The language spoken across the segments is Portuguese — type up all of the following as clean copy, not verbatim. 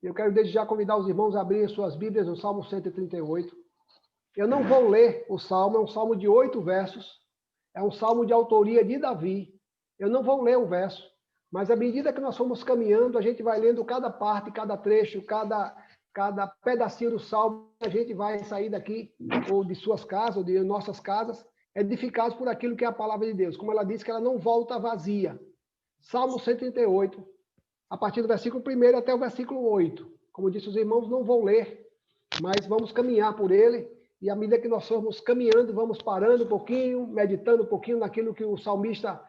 Eu quero desde já convidar os irmãos a abrirem suas Bíblias no Salmo 138. Eu não vou ler o Salmo, é um Salmo de 8 versos. É um Salmo de autoria de Davi. Eu não vou ler o verso, mas à medida que nós formos caminhando, a gente vai lendo cada parte, cada trecho, cada pedacinho do Salmo, a gente vai sair daqui, ou de suas casas, ou de nossas casas, edificados por aquilo que é a palavra de Deus. Como ela disse, que ela não volta vazia. Salmo 138, a partir do versículo 1 até o versículo 8. Como disse os irmãos, não vou ler, mas vamos caminhar por ele, e à medida que nós formos caminhando, vamos parando um pouquinho, meditando um pouquinho naquilo que o salmista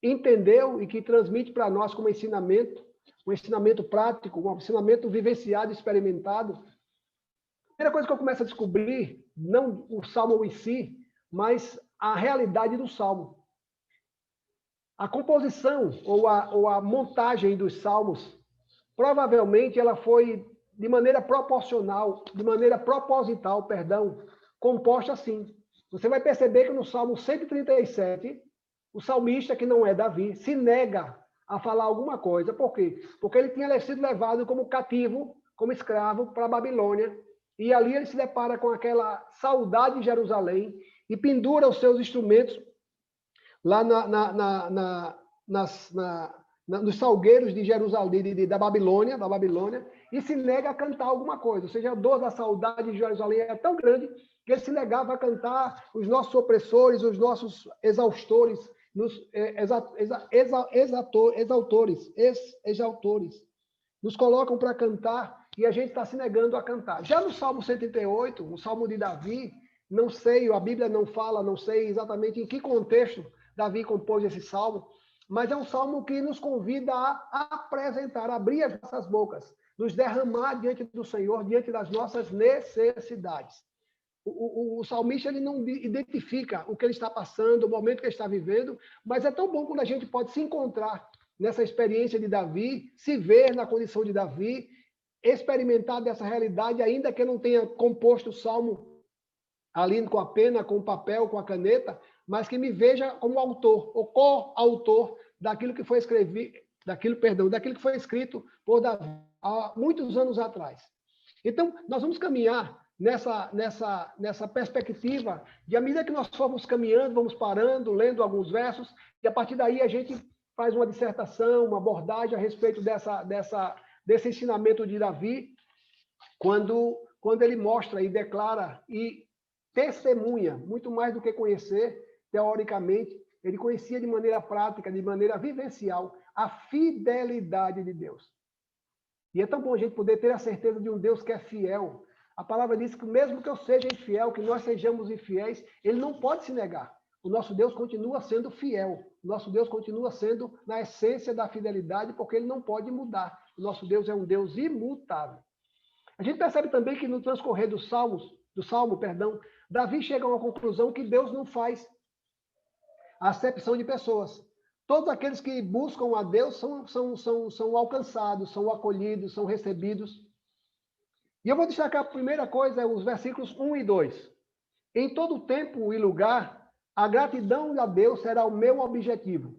entendeu e que transmite para nós como ensinamento, um ensinamento prático, um ensinamento vivenciado, experimentado. A primeira coisa que eu começo a descobrir, não o salmo em si, mas a realidade do salmo. A composição ou a montagem dos salmos, provavelmente ela foi de maneira proposital, composta assim. Você vai perceber que no Salmo 137, o salmista, que não é Davi, se nega a falar alguma coisa. Por quê? Porque ele tinha sido levado como cativo, como escravo para a Babilônia, e ali ele se depara com aquela saudade de Jerusalém e pendura os seus instrumentos lá nos salgueiros de Jerusalém, da Babilônia, e se nega a cantar alguma coisa. Ou seja, a dor da saudade de Jerusalém é tão grande que ele se negava a cantar os nossos opressores, os nossos exaustores, exaltores. Nos colocam para cantar e a gente está se negando a cantar. Já no Salmo 138, o Salmo de Davi, não sei, a Bíblia não fala, não sei exatamente em que contexto Davi compôs esse salmo, mas é um salmo que nos convida a apresentar, a abrir as nossas bocas, nos derramar diante do Senhor, diante das nossas necessidades. O salmista ele não identifica o que ele está passando, o momento que ele está vivendo, mas é tão bom quando a gente pode se encontrar nessa experiência de Davi, se ver na condição de Davi, experimentar dessa realidade, ainda que eu não tenha composto o salmo ali com a pena, com o papel, com a caneta, mas que me veja como autor, ou co-autor daquilo que foi daquilo que foi escrito por Davi há muitos anos atrás. Então, nós vamos caminhar nessa perspectiva de, à medida que nós formos caminhando, vamos parando, lendo alguns versos, e a partir daí a gente faz uma dissertação, uma abordagem a respeito desse ensinamento de Davi, quando ele mostra e declara e testemunha, muito mais do que conhecer, teoricamente, ele conhecia de maneira prática, de maneira vivencial, a fidelidade de Deus. E é tão bom a gente poder ter a certeza de um Deus que é fiel. A palavra diz que mesmo que eu seja infiel, que nós sejamos infiéis, ele não pode se negar. O nosso Deus continua sendo fiel. O nosso Deus continua sendo na essência da fidelidade, porque ele não pode mudar. O nosso Deus é um Deus imutável. A gente percebe também que no transcorrer do salmo, Davi chega a uma conclusão que Deus não faz acepção de pessoas. Todos aqueles que buscam a Deus são alcançados, são acolhidos, são recebidos. E eu vou destacar a primeira coisa, os versículos 1 e 2. Em todo tempo e lugar, a gratidão a Deus será o meu objetivo.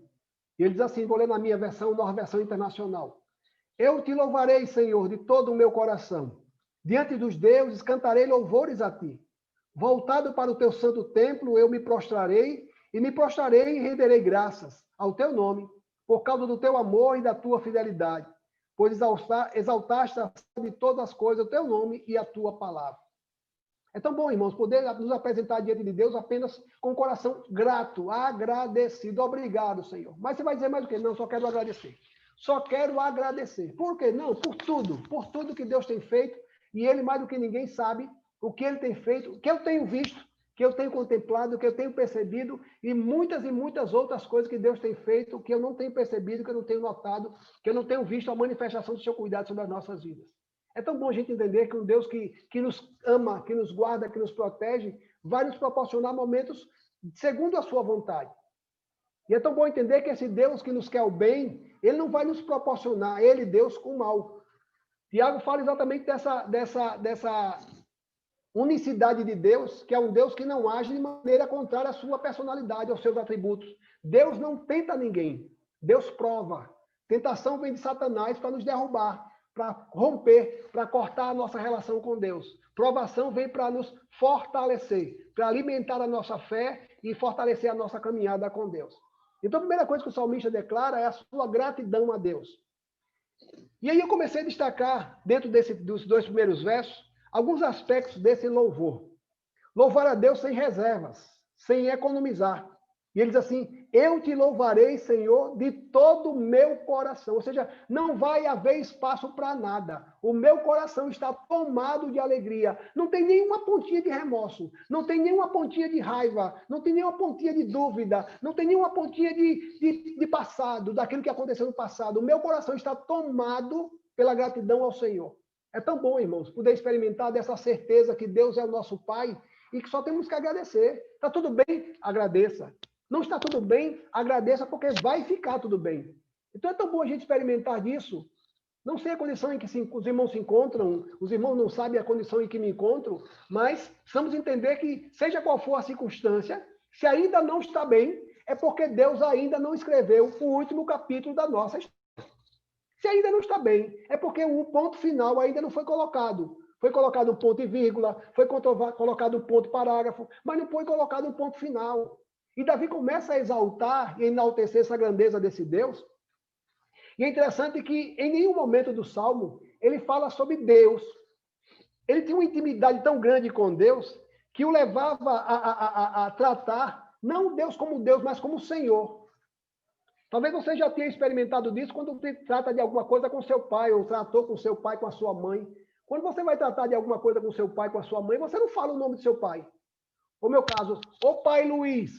E ele diz assim, vou ler na minha versão, nova versão internacional. Eu te louvarei, Senhor, de todo o meu coração. Diante dos deuses, cantarei louvores a ti. Voltado para o teu santo templo, eu me prostrarei e renderei graças ao teu nome, por causa do teu amor e da tua fidelidade, pois exaltaste de todas as coisas o teu nome e a tua palavra. É tão bom, irmãos, poder nos apresentar diante de Deus apenas com o coração grato, agradecido. Obrigado, Senhor. Mas você vai dizer mais o quê? Não, só quero agradecer. Só quero agradecer. Por quê? Não, por tudo que Deus tem feito, e Ele, mais do que ninguém, sabe o que Ele tem feito, o que eu tenho visto, que eu tenho contemplado, que eu tenho percebido, e muitas outras coisas que Deus tem feito, que eu não tenho percebido, que eu não tenho notado, que eu não tenho visto a manifestação do seu cuidado sobre as nossas vidas. É tão bom a gente entender que um Deus que nos ama, que nos guarda, que nos protege, vai nos proporcionar momentos segundo a sua vontade. E é tão bom entender que esse Deus que nos quer o bem, ele não vai nos proporcionar, ele, Deus, com o mal. Tiago fala exatamente dessa unicidade de Deus, que é um Deus que não age de maneira contrária à sua personalidade, aos seus atributos. Deus não tenta ninguém, Deus prova. Tentação vem de Satanás para nos derrubar. para romper, para cortar a nossa relação com Deus. Provação vem para nos fortalecer, para alimentar a nossa fé e fortalecer a nossa caminhada com Deus. Então, a primeira coisa que o salmista declara é a sua gratidão a Deus. E aí eu comecei a destacar, dentro dos 2 primeiros versos, alguns aspectos desse louvor. Louvar a Deus sem reservas, sem economizar. E ele diz assim, eu te louvarei, Senhor, de todo o meu coração. Ou seja, não vai haver espaço para nada. O meu coração está tomado de alegria. Não tem nenhuma pontinha de remorso. Não tem nenhuma pontinha de raiva. Não tem nenhuma pontinha de dúvida. Não tem nenhuma pontinha de passado, daquilo que aconteceu no passado. O meu coração está tomado pela gratidão ao Senhor. É tão bom, irmãos, poder experimentar dessa certeza que Deus é o nosso Pai e que só temos que agradecer. Está tudo bem? Agradeça. Não está tudo bem? Agradeça, porque vai ficar tudo bem. Então é tão bom a gente experimentar disso. Não sei a condição em que os irmãos se encontram, os irmãos não sabem a condição em que me encontro, mas precisamos entender que, seja qual for a circunstância, se ainda não está bem, é porque Deus ainda não escreveu o último capítulo da nossa história. Se ainda não está bem, é porque o ponto final ainda não foi colocado. Foi colocado um ponto e vírgula, foi colocado um ponto parágrafo, mas não foi colocado um ponto final. E Davi começa a exaltar e enaltecer essa grandeza desse Deus. E é interessante que em nenhum momento do Salmo ele fala sobre Deus. Ele tinha uma intimidade tão grande com Deus que o levava a tratar não Deus como Deus, mas como Senhor. Talvez você já tenha experimentado disso quando trata de alguma coisa com seu pai, ou tratou com seu pai, com a sua mãe. Quando você vai tratar de alguma coisa com seu pai, com a sua mãe, você não fala o nome do seu pai. No meu caso, ô pai Luiz,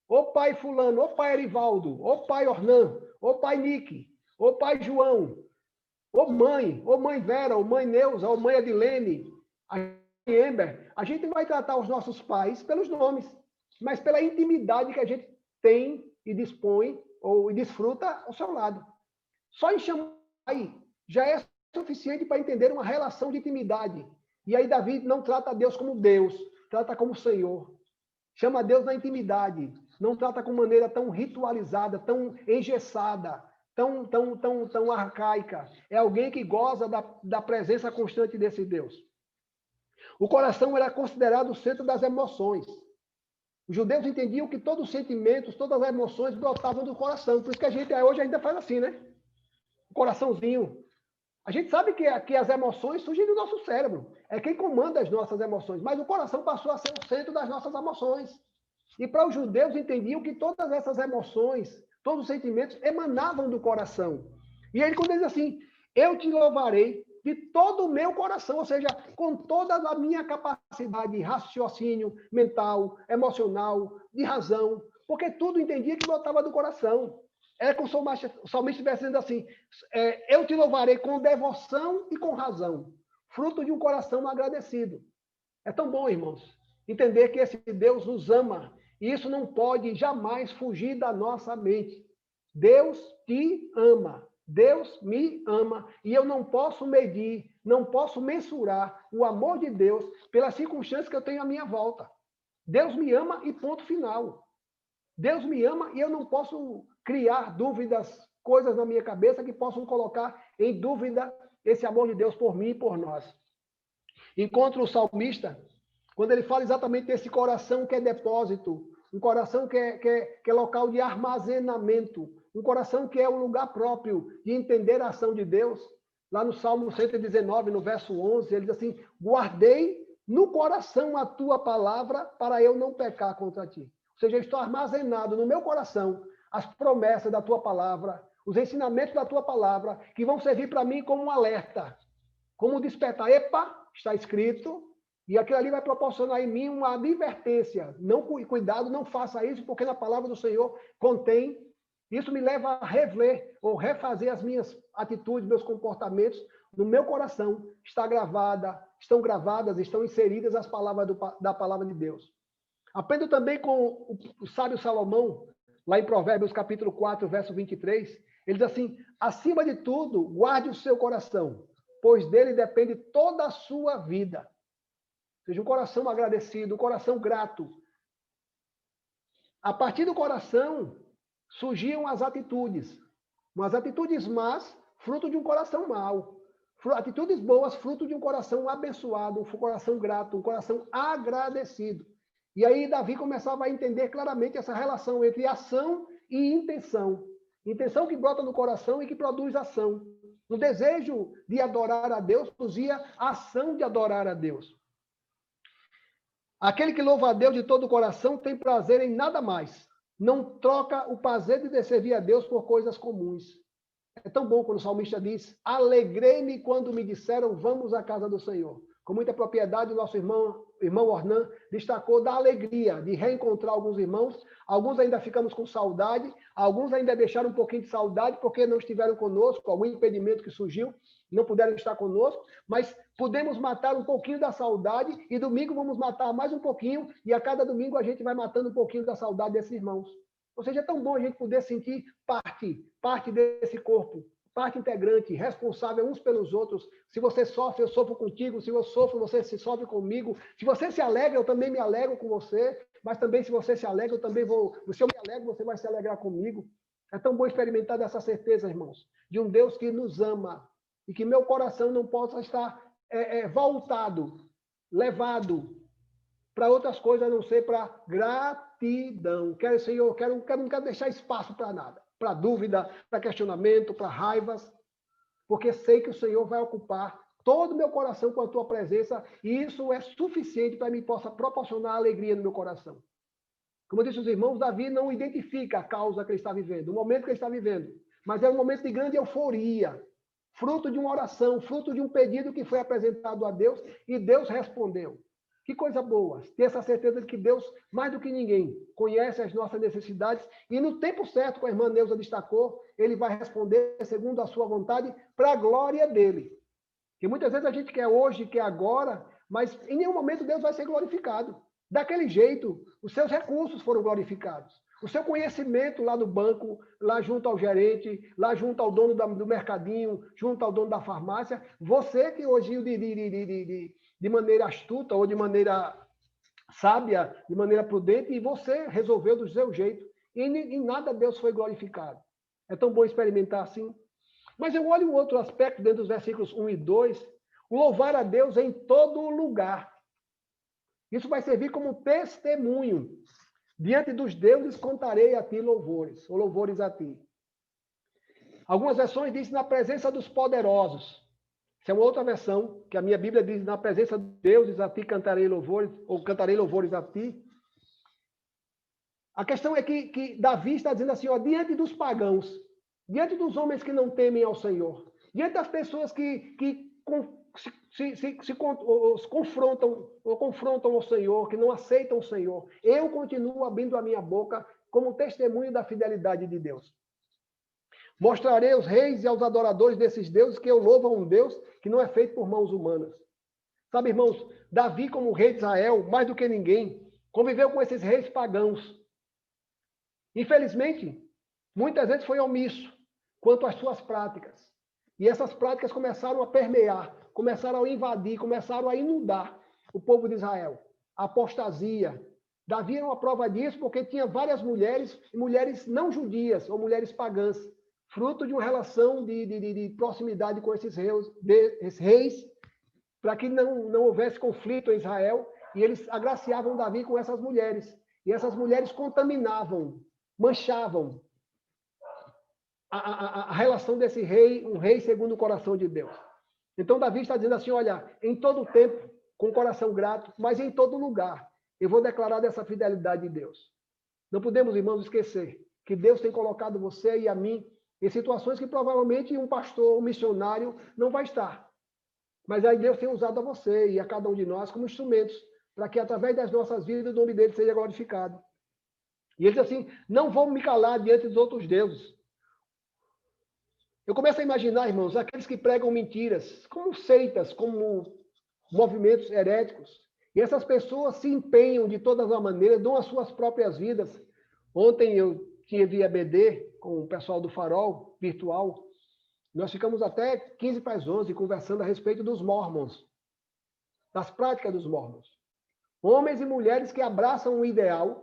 ô pai fulano, ô pai Erivaldo, ô pai Ornan, ô pai Nick, ô pai João, ô mãe Vera, ô mãe Neuza, ô mãe Adilene, a Ember. A gente vai tratar os nossos pais pelos nomes, mas pela intimidade que a gente tem e dispõe ou desfruta ao seu lado. Só em chamar pai já é suficiente para entender uma relação de intimidade. E aí Davi não trata Deus como Deus, trata como Senhor. Chama Deus na intimidade, não trata com maneira tão ritualizada, tão engessada, tão arcaica. É alguém que goza da presença constante desse Deus. O coração era considerado o centro das emoções. Os judeus entendiam que todos os sentimentos, todas as emoções brotavam do coração. Por isso que a gente hoje ainda faz assim, né? O coraçãozinho. A gente sabe que as emoções surgem do nosso cérebro. É quem comanda as nossas emoções. Mas o coração passou a ser o centro das nossas emoções. E para os judeus entendiam que todas essas emoções, todos os sentimentos emanavam do coração. E aí quando ele diz assim, eu te louvarei de todo o meu coração, ou seja, com toda a minha capacidade de raciocínio mental, emocional, de razão, porque tudo entendia que brotava do coração. É como o salmista estivesse dizendo assim, eu te louvarei com devoção e com razão, fruto de um coração agradecido. É tão bom, irmãos, entender que esse Deus nos ama, e isso não pode jamais fugir da nossa mente. Deus te ama. Deus me ama e eu não posso medir, não posso mensurar o amor de Deus pelas circunstâncias que eu tenho à minha volta. Deus me ama e ponto final. Deus me ama e eu não posso criar dúvidas, coisas na minha cabeça que possam colocar em dúvida esse amor de Deus por mim e por nós. Encontro o salmista, quando ele fala exatamente desse coração que é depósito, um coração que é local de armazenamento, um coração que é o lugar próprio de entender a ação de Deus. Lá no Salmo 119, no verso 11, ele diz assim, guardei no coração a tua palavra para eu não pecar contra ti. Ou seja, eu estou armazenado no meu coração as promessas da tua palavra, os ensinamentos da tua palavra, que vão servir para mim como um alerta, como um despertar. Epa, está escrito, e aquilo ali vai proporcionar em mim uma advertência. Não, cuidado, não faça isso, porque na palavra do Senhor contém. Isso me leva a rever ou refazer as minhas atitudes, meus comportamentos. No meu coração estão gravadas, estão inseridas as palavras da palavra de Deus. Aprendo também com o sábio Salomão, lá em Provérbios capítulo 4, verso 23. Ele diz assim, acima de tudo, guarde o seu coração, pois dele depende toda a sua vida. Ou seja, um coração agradecido, um coração grato. A partir do coração surgiam as atitudes. Mas atitudes más, fruto de um coração mau. Atitudes boas, fruto de um coração abençoado, um coração grato, um coração agradecido. E aí Davi começava a entender claramente essa relação entre ação e intenção. Intenção que brota no coração e que produz ação. O desejo de adorar a Deus produzia a ação de adorar a Deus. Aquele que louva a Deus de todo o coração tem prazer em nada mais. Não troca o prazer de servir a Deus por coisas comuns. É tão bom quando o salmista diz: alegrei-me quando me disseram, vamos à casa do Senhor. Com muita propriedade, o nosso irmão Ornan destacou da alegria de reencontrar alguns irmãos. Alguns ainda ficamos com saudade, alguns ainda deixaram um pouquinho de saudade porque não estiveram conosco, algum impedimento que surgiu, não puderam estar conosco, mas pudemos matar um pouquinho da saudade e domingo vamos matar mais um pouquinho e a cada domingo a gente vai matando um pouquinho da saudade desses irmãos. Ou seja, é tão bom a gente poder sentir parte desse corpo, parte integrante, responsável uns pelos outros. Se você sofre, eu sofro contigo. Se eu sofro, você se sofre comigo. Se você se alegra, eu também me alegro com você. Mas também, se você se alegra, eu também vou. Se eu me alegro, você vai se alegrar comigo. É tão bom experimentar dessa certeza, irmãos, de um Deus que nos ama e que meu coração não possa estar voltado, levado para outras coisas, a não ser para gratidão. Senhor, não quero deixar espaço para nada, para dúvida, para questionamento, para raivas, porque sei que o Senhor vai ocupar todo o meu coração com a tua presença, e isso é suficiente para que possa proporcionar alegria no meu coração. Como eu disse os irmãos, Davi não identifica a causa que ele está vivendo, o momento que ele está vivendo, mas é um momento de grande euforia, fruto de uma oração, fruto de um pedido que foi apresentado a Deus, e Deus respondeu. Que coisa boa, ter essa certeza de que Deus, mais do que ninguém, conhece as nossas necessidades e no tempo certo, como a irmã Neuza destacou, ele vai responder segundo a sua vontade, para a glória dele. Que muitas vezes a gente quer hoje, quer agora, mas em nenhum momento Deus vai ser glorificado. Daquele jeito, os seus recursos foram glorificados. O seu conhecimento lá no banco, lá junto ao gerente, lá junto ao dono do mercadinho, junto ao dono da farmácia, você que hoje de maneira astuta ou de maneira sábia, de maneira prudente, e você resolveu do seu jeito. E em nada Deus foi glorificado. É tão bom experimentar assim. Mas eu olho um outro aspecto dentro dos versículos 1 e 2, o louvar a Deus em todo lugar. Isso vai servir como testemunho. Diante dos deuses contarei a ti louvores, ou louvores a ti. Algumas versões dizem na presença dos poderosos. Essa é uma outra versão, que a minha Bíblia diz, na presença de deuses a ti cantarei louvores, ou cantarei louvores a ti. A questão é que Davi está dizendo assim, ó, diante dos pagãos, diante dos homens que não temem ao Senhor, diante das pessoas que se confrontam ao Senhor, que não aceitam o Senhor, eu continuo abrindo a minha boca como testemunho da fidelidade de Deus. Mostrarei aos reis e aos adoradores desses deuses que eu louvo a um Deus que não é feito por mãos humanas. Sabe, irmãos, Davi, como rei de Israel, mais do que ninguém, conviveu com esses reis pagãos. Infelizmente, muitas vezes foi omisso quanto às suas práticas. E essas práticas começaram a permear, começaram a invadir, começaram a inundar o povo de Israel. A apostasia. Davi era uma prova disso porque tinha várias mulheres, mulheres não judias, ou mulheres pagãs, fruto de uma relação de proximidade com esses reis, para que não houvesse conflito em Israel, e eles agraciavam Davi com essas mulheres. E essas mulheres contaminavam, manchavam a relação desse rei, um rei segundo o coração de Deus. Então Davi está dizendo assim, olha, em todo tempo, com o coração grato, mas em todo lugar, eu vou declarar dessa fidelidade de Deus. Não podemos, irmãos, esquecer que Deus tem colocado você e a mim em situações que provavelmente um pastor, um missionário não vai estar. Mas aí Deus tem usado a você e a cada um de nós como instrumentos para que através das nossas vidas o nome dele seja glorificado. E ele diz assim, não vou me calar diante dos outros deuses. Eu começo a imaginar, irmãos, aqueles que pregam mentiras, como seitas, como movimentos heréticos. E essas pessoas se empenham de todas as maneiras, dão as suas próprias vidas. Ontem eu tinha via BD com o pessoal do Farol virtual. Nós ficamos até 15 para as 11 conversando a respeito dos mormons, das práticas dos mormons. Homens e mulheres que abraçam um ideal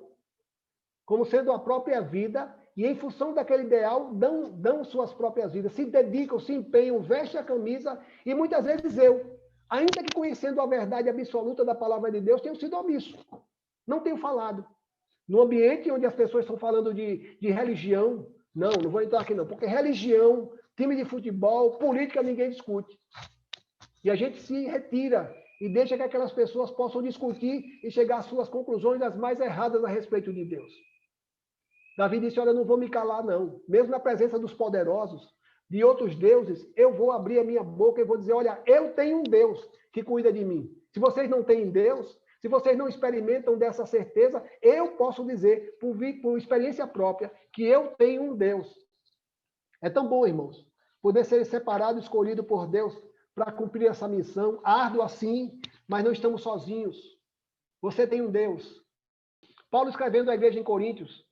como sendo a própria vida e em função daquele ideal dão suas próprias vidas, se dedicam, se empenham, vestem a camisa, e muitas vezes eu, ainda que conhecendo a verdade absoluta da palavra de Deus, tenho sido omisso, não tenho falado. No ambiente onde as pessoas estão falando de religião, não vou entrar aqui não, porque religião, time de futebol, política, ninguém discute. E a gente se retira e deixa que aquelas pessoas possam discutir e chegar às suas conclusões as mais erradas a respeito de Deus. Davi disse, olha, eu não vou me calar, não. Mesmo na presença dos poderosos, de outros deuses, eu vou abrir a minha boca e vou dizer, olha, eu tenho um Deus que cuida de mim. Se vocês não têm Deus, se vocês não experimentam dessa certeza, eu posso dizer, por experiência própria, que eu tenho um Deus. É tão bom, irmãos, poder ser separado e escolhido por Deus para cumprir essa missão, árdua sim, mas não estamos sozinhos. Você tem um Deus. Paulo escrevendo à igreja em Coríntios,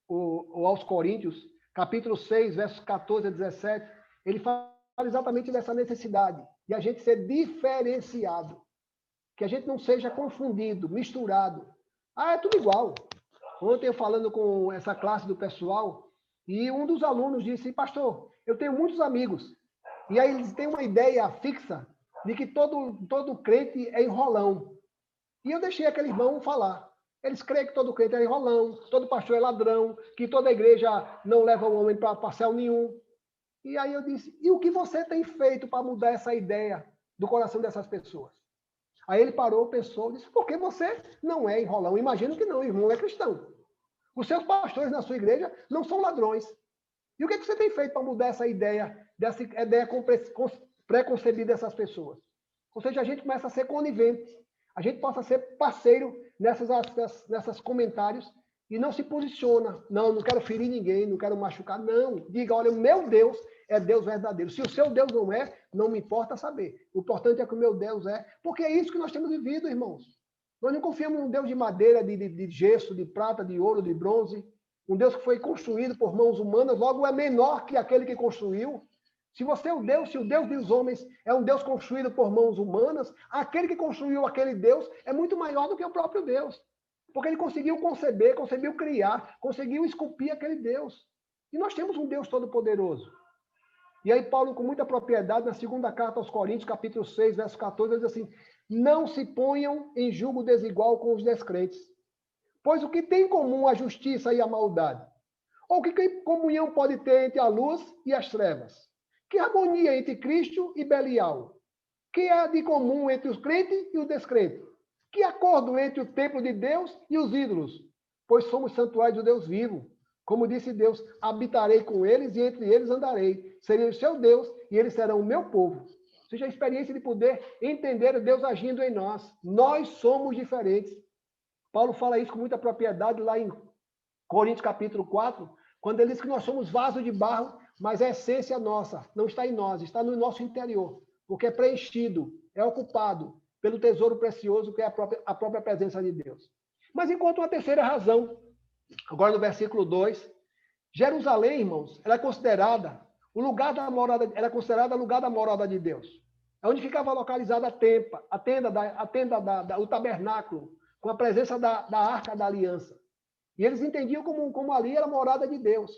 ou aos Coríntios, capítulo 6, versos 14 a 17, ele fala exatamente dessa necessidade de a gente ser diferenciado, que a gente não seja confundido, misturado. Ah, é tudo igual. Ontem eu falando com essa classe do pessoal, e um dos alunos disse, pastor, eu tenho muitos amigos, e aí eles têm uma ideia fixa de que todo crente é enrolão. E eu deixei aquele irmão falar. Eles creem que todo crente é enrolão, todo pastor é ladrão, que toda igreja não leva o homem para parcel nenhum. E aí eu disse, e o que você tem feito para mudar essa ideia do coração dessas pessoas? Aí ele parou, pensou, disse, por que você não é enrolão? Imagino que não, o irmão é cristão. Os seus pastores na sua igreja não são ladrões. E o que você tem feito para mudar essa ideia preconcebida dessas pessoas? Ou seja, a gente começa a ser conivente, a gente possa ser parceiro nessas comentários e não se posiciona. Não quero ferir ninguém, não quero machucar. Não, diga, olha, o meu Deus é Deus verdadeiro. Se o seu Deus não é, não me importa saber. O importante é que o meu Deus é. Porque é isso que nós temos vivido, irmãos. Nós não confiamos num Deus de madeira, de gesso, de prata, de ouro, de bronze. Um Deus que foi construído por mãos humanas, logo é menor que aquele que construiu. Se o Deus dos homens é um Deus construído por mãos humanas, aquele que construiu aquele Deus é muito maior do que o próprio Deus. Porque ele conseguiu conceber, conseguiu criar, conseguiu esculpir aquele Deus. E nós temos um Deus todo-poderoso. E aí Paulo, com muita propriedade, na segunda carta aos Coríntios, capítulo 6, verso 14, ele diz assim, não se ponham em julgo desigual com os descrentes. Pois o que tem em comum a justiça e a maldade? Ou que comunhão pode ter entre a luz e as trevas? Que harmonia entre Cristo e Belial? Que há de comum entre os crentes e os descrentes? Que acordo entre o templo de Deus e os ídolos? Pois somos santuários do Deus vivo. Como disse Deus, habitarei com eles e entre eles andarei. Serei o seu Deus e eles serão o meu povo. Ou seja, a experiência de poder entender Deus agindo em nós. Nós somos diferentes. Paulo fala isso com muita propriedade lá em Coríntios capítulo 4, quando ele diz que nós somos vasos de barro, mas a essência nossa não está em nós, está no nosso interior, porque é preenchido, é ocupado pelo tesouro precioso que é a própria presença de Deus. Mas enquanto uma terceira razão, agora no versículo 2, Jerusalém, irmãos, ela é considerada o lugar da morada, era considerada o lugar da morada de Deus. É onde ficava localizada o tabernáculo, com a presença da Arca da Aliança. E eles entendiam como ali era a morada de Deus.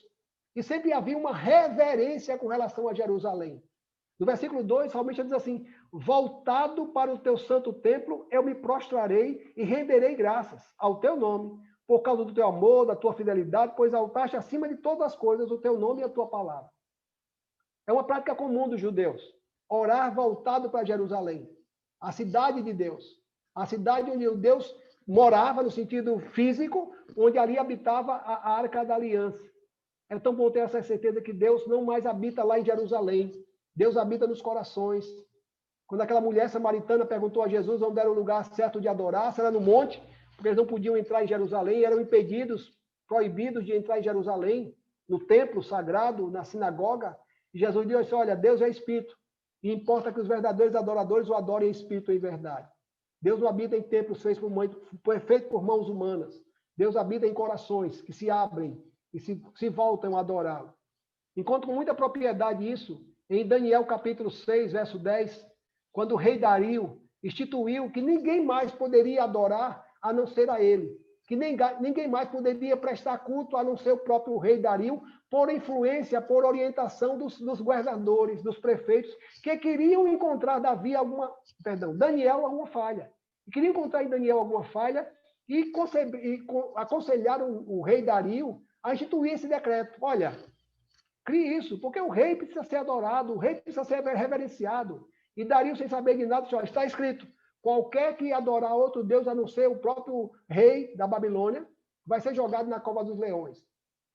E sempre havia uma reverência com relação a Jerusalém. No versículo 2, realmente diz assim, voltado para o teu santo templo, eu me prostrarei e renderei graças ao teu nome, por causa do teu amor, da tua fidelidade, pois exaltaste acima de todas as coisas o teu nome e a tua palavra. É uma prática comum dos judeus, orar voltado para Jerusalém, a cidade de Deus, a cidade onde o Deus morava no sentido físico, onde ali habitava a Arca da Aliança. É tão bom ter essa certeza que Deus não mais habita lá em Jerusalém. Deus habita nos corações. Quando aquela mulher samaritana perguntou a Jesus onde era o lugar certo de adorar, se era no monte, porque eles não podiam entrar em Jerusalém, eram impedidos, proibidos de entrar em Jerusalém, no templo sagrado, na sinagoga. E Jesus disse, olha, Deus é Espírito, e importa que os verdadeiros adoradores o adorem em Espírito e em verdade. Deus não habita em templos feitos por mãos humanas. Deus habita em corações que se abrem e se voltam a adorá-lo. Encontro com muita propriedade isso em Daniel capítulo 6, verso 10, quando o rei Dario instituiu que ninguém mais poderia adorar a não ser a ele, que ninguém mais poderia prestar culto a não ser o próprio rei Dario, por influência, por orientação dos governadores, dos prefeitos, que queriam encontrar Daniel alguma falha. Queriam encontrar em Daniel alguma falha e aconselharam o rei Dario a instituir esse decreto. Olha, crie isso, porque o rei precisa ser adorado, o rei precisa ser reverenciado. E Dario, sem saber de nada, está escrito: qualquer que adorar outro Deus a não ser o próprio rei da Babilônia, vai ser jogado na cova dos leões.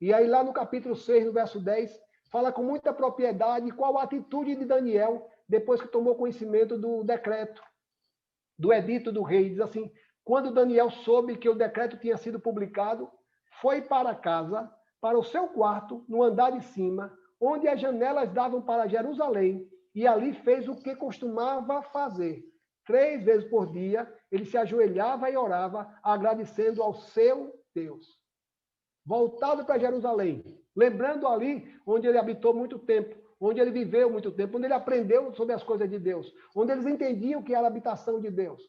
E aí, lá no capítulo 6, no verso 10, fala com muita propriedade qual a atitude de Daniel depois que tomou conhecimento do decreto, do edito do rei. Diz assim: quando Daniel soube que o decreto tinha sido publicado, foi para casa, para o seu quarto, no andar de cima, onde as janelas davam para Jerusalém, e ali fez o que costumava fazer. 3 vezes por dia, ele se ajoelhava e orava, agradecendo ao seu Deus. Voltado para Jerusalém, lembrando ali onde ele habitou muito tempo, onde ele viveu muito tempo, onde ele aprendeu sobre as coisas de Deus, onde eles entendiam que era a habitação de Deus.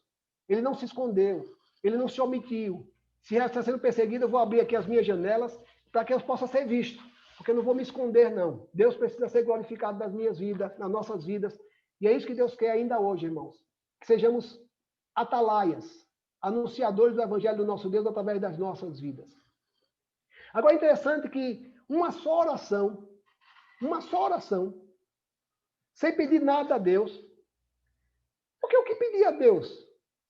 Ele não se escondeu, ele não se omitiu. Se está sendo perseguido, eu vou abrir aqui as minhas janelas para que eu possa ser visto, porque eu não vou me esconder, não. Deus precisa ser glorificado nas minhas vidas, nas nossas vidas, e é isso que Deus quer ainda hoje, irmãos. Que sejamos atalaias, anunciadores do evangelho do nosso Deus através das nossas vidas. Agora é interessante que uma só oração, sem pedir nada a Deus, porque o que pedir a Deus,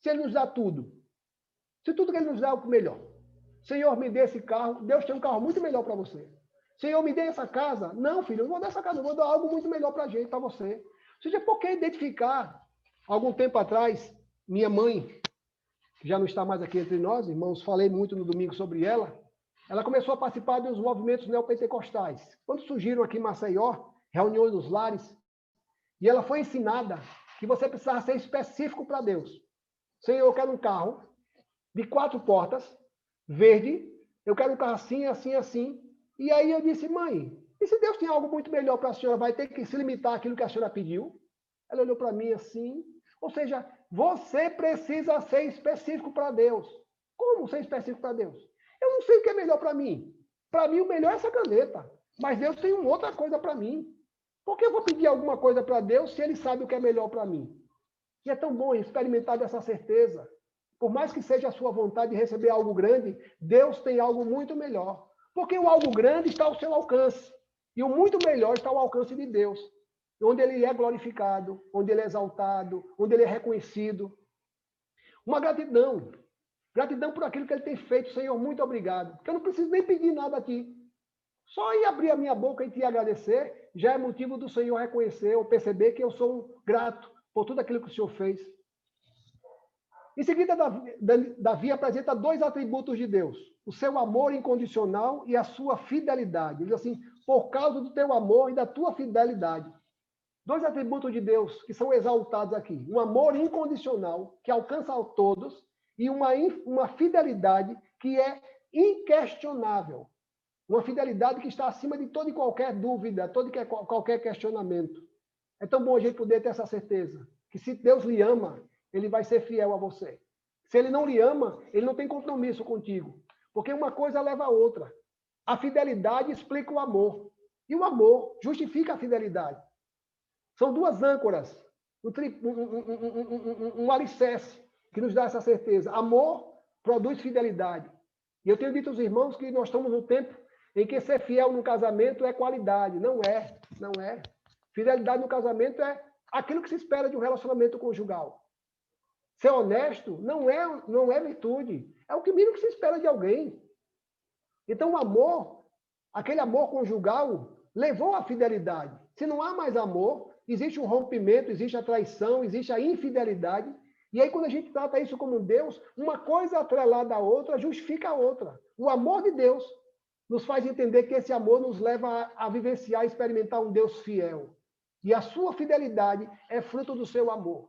se Ele nos dá tudo? Se tudo que Ele nos dá é o melhor. Senhor, me dê esse carro, Deus tem um carro muito melhor para você. Senhor, me dê essa casa. Não, filho, eu não vou dar essa casa, eu vou dar algo muito melhor para a gente, para você. Ou seja, por que identificar? Algum tempo atrás, minha mãe, que já não está mais aqui entre nós, irmãos, falei muito no domingo sobre ela, ela começou a participar dos movimentos neopentecostais. Quando surgiram aqui em Maceió, reuniões nos lares, e ela foi ensinada que você precisava ser específico para Deus. Senhor, eu quero um carro de 4 portas, verde, eu quero um carro assim, assim, assim. E aí eu disse: mãe, e se Deus tem algo muito melhor para a senhora, vai ter que se limitar àquilo que a senhora pediu? Ela olhou para mim assim. Ou seja, você precisa ser específico para Deus. Como ser específico para Deus? Eu não sei o que é melhor para mim. Para mim, o melhor é essa caneta. Mas Deus tem uma outra coisa para mim. Por que eu vou pedir alguma coisa para Deus se Ele sabe o que é melhor para mim? E é tão bom experimentar dessa certeza. Por mais que seja a sua vontade de receber algo grande, Deus tem algo muito melhor. Porque o algo grande está ao seu alcance. E o muito melhor está ao alcance de Deus. Onde Ele é glorificado, onde Ele é exaltado, onde Ele é reconhecido. Uma gratidão. Gratidão por aquilo que Ele tem feito. Senhor, muito obrigado. Porque eu não preciso nem pedir nada a Ti. Só ir abrir a minha boca e Te agradecer já é motivo do Senhor reconhecer ou perceber que eu sou grato por tudo aquilo que o Senhor fez. Em seguida, Davi apresenta 2 atributos de Deus: o seu amor incondicional e a sua fidelidade. Ele diz assim: por causa do teu amor e da tua fidelidade. 2 atributos de Deus que são exaltados aqui: um amor incondicional, que alcança a todos, e uma fidelidade que é inquestionável. Uma fidelidade que está acima de toda e qualquer dúvida, todo e qualquer questionamento. É tão bom a gente poder ter essa certeza, que se Deus lhe ama, Ele vai ser fiel a você. Se Ele não lhe ama, Ele não tem compromisso contigo. Porque uma coisa leva a outra. A fidelidade explica o amor. E o amor justifica a fidelidade. São 2 âncoras, um alicerce que nos dá essa certeza. Amor produz fidelidade. E eu tenho dito aos irmãos que nós estamos no tempo em que ser fiel no casamento é qualidade. Não é, não é. Fidelidade no casamento é aquilo que se espera de um relacionamento conjugal. Ser honesto não é virtude. É o que mínimo que se espera de alguém. Então, o amor, aquele amor conjugal, levou à fidelidade. Se não há mais amor, existe um rompimento, existe a traição, existe a infidelidade. E aí, quando a gente trata isso como Deus, uma coisa atrelada à outra justifica a outra. O amor de Deus nos faz entender que esse amor nos leva a vivenciar e experimentar um Deus fiel. E a sua fidelidade é fruto do seu amor.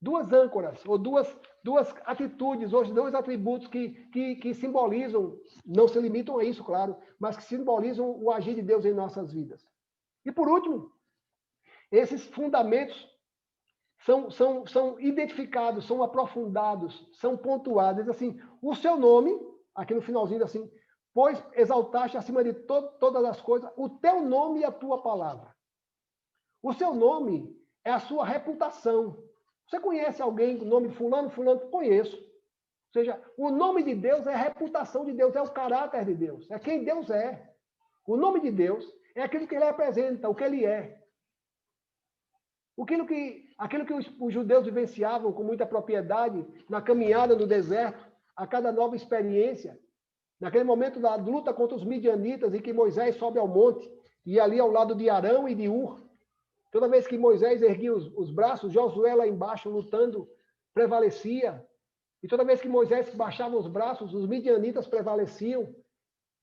2 âncoras, ou duas atitudes, ou 2 atributos que simbolizam, não se limitam a isso, claro, mas que simbolizam o agir de Deus em nossas vidas. E por último, esses fundamentos são identificados, são aprofundados, são pontuados. Assim, o seu nome, aqui no finalzinho assim, pois exaltaste acima de todas as coisas o teu nome e a tua palavra. O seu nome é a sua reputação. Você conhece alguém com o nome fulano, fulano? Conheço. Ou seja, o nome de Deus é a reputação de Deus, é o caráter de Deus, é quem Deus é. O nome de Deus é aquilo que ele representa, o que ele é. Aquilo que os judeus vivenciavam com muita propriedade na caminhada no deserto, a cada nova experiência, naquele momento da luta contra os midianitas, em que Moisés sobe ao monte, e ali ao lado de Arão e de Ur, toda vez que Moisés erguia os braços, Josué lá embaixo lutando prevalecia. E toda vez que Moisés baixava os braços, os midianitas prevaleciam.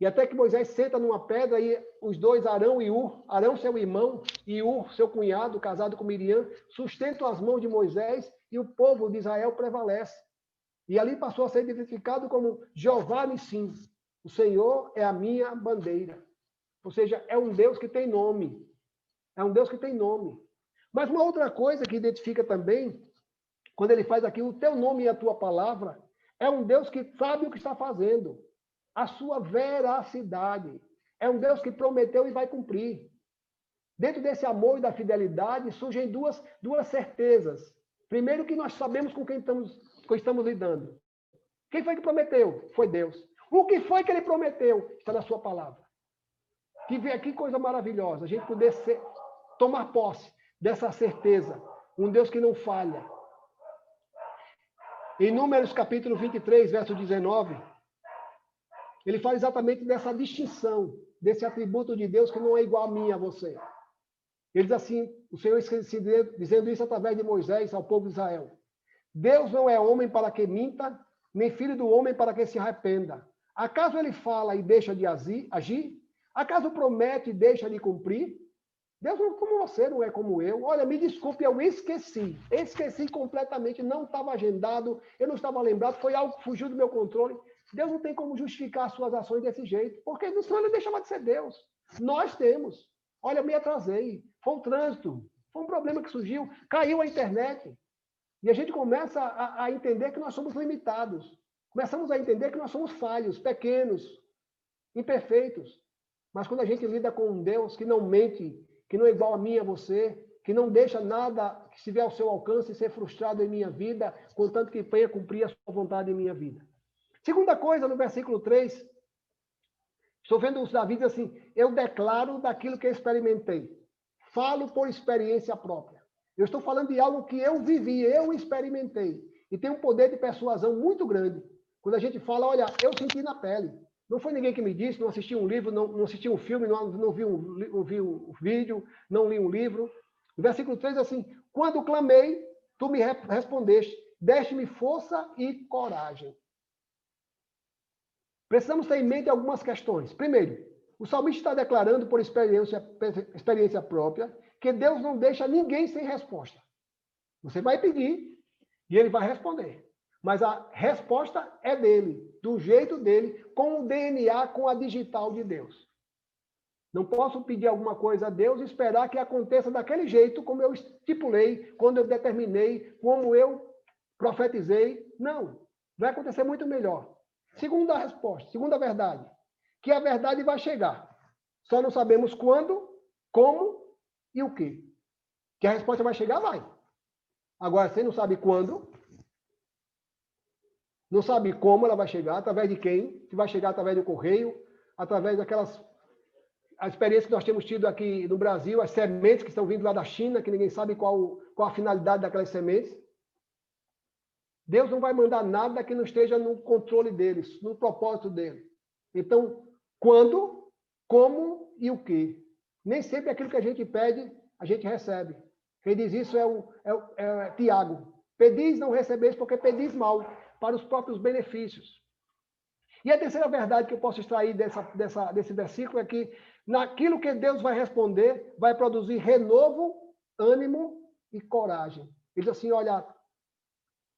E até que Moisés senta numa pedra e os dois, Arão e Ur, Arão seu irmão e Ur, seu cunhado, casado com Miriam, sustentam as mãos de Moisés e o povo de Israel prevalece. E ali passou a ser identificado como Jeová Nissim. O Senhor é a minha bandeira. Ou seja, é um Deus que tem nome. É um Deus que tem nome. Mas uma outra coisa que identifica também, quando ele faz aqui o teu nome e a tua palavra, é um Deus que sabe o que está fazendo. A sua veracidade. É um Deus que prometeu e vai cumprir. Dentro desse amor e da fidelidade surgem duas certezas. Primeiro, que nós sabemos com quem estamos lidando. Quem foi que prometeu? Foi Deus. O que foi que ele prometeu? Está na sua palavra. Que coisa maravilhosa. A gente poder tomar posse dessa certeza. Um Deus que não falha. Em Números capítulo 23, verso 19, ele fala exatamente dessa distinção, desse atributo de Deus que não é igual a mim, a você. Ele diz assim, o Senhor dizendo isso através de Moisés ao povo de Israel. Deus não é homem para que minta, nem filho do homem para que se arrependa. Acaso ele fala e deixa de agir? Acaso promete e deixa de cumprir? Deus não é como você, não é como eu. Olha, me desculpe, eu esqueci. Esqueci completamente, não estava agendado, eu não estava lembrado, foi algo que fugiu do meu controle. Deus não tem como justificar as suas ações desse jeito, porque senão ele deixava de ser Deus. Nós temos. Olha, eu me atrasei. Foi um trânsito, foi um problema que surgiu, caiu a internet. E a gente começa a entender que nós somos limitados. Começamos a entender que nós somos falhos, pequenos, imperfeitos. Mas quando a gente lida com um Deus que não mente, que não é igual a mim e a você, que não deixa nada que estiver ao seu alcance ser frustrado em minha vida, contanto que venha cumprir a sua vontade em minha vida. Segunda coisa, no versículo 3, estou vendo os Davi diz assim, eu declaro daquilo que eu experimentei. Falo por experiência própria. Eu estou falando de algo que eu vivi, eu experimentei. E tem um poder de persuasão muito grande. Quando a gente fala, olha, eu senti na pele. Não foi ninguém que me disse, não assisti um livro, não assisti um filme, não vi um vídeo, não li um livro. No versículo 3 assim, quando clamei, tu me respondeste, deste-me força e coragem. Precisamos ter em mente algumas questões. Primeiro, o salmista está declarando por experiência própria que Deus não deixa ninguém sem resposta. Você vai pedir e ele vai responder. Mas a resposta é dele, do jeito dele, com o DNA, com a digital de Deus. Não posso pedir alguma coisa a Deus e esperar que aconteça daquele jeito, como eu estipulei, quando eu determinei, como eu profetizei. Não. Vai acontecer muito melhor. Segunda resposta, segunda verdade, que a verdade vai chegar. Só não sabemos quando, como e o quê. Que a resposta vai chegar, vai. Agora, você não sabe quando, não sabe como ela vai chegar, através de quem, se vai chegar através do correio, através daquelas a experiência que nós temos tido aqui no Brasil, as sementes que estão vindo lá da China, que ninguém sabe qual a finalidade daquelas sementes. Deus não vai mandar nada que não esteja no controle deles, no propósito dele. Então, quando, como e o quê? Nem sempre aquilo que a gente pede, a gente recebe. Quem diz isso é Tiago. Pedis, não recebeis, porque pedis mal, para os próprios benefícios. E a terceira verdade que eu posso extrair desse versículo é que naquilo que Deus vai responder, vai produzir renovo, ânimo e coragem. Ele diz assim, olha,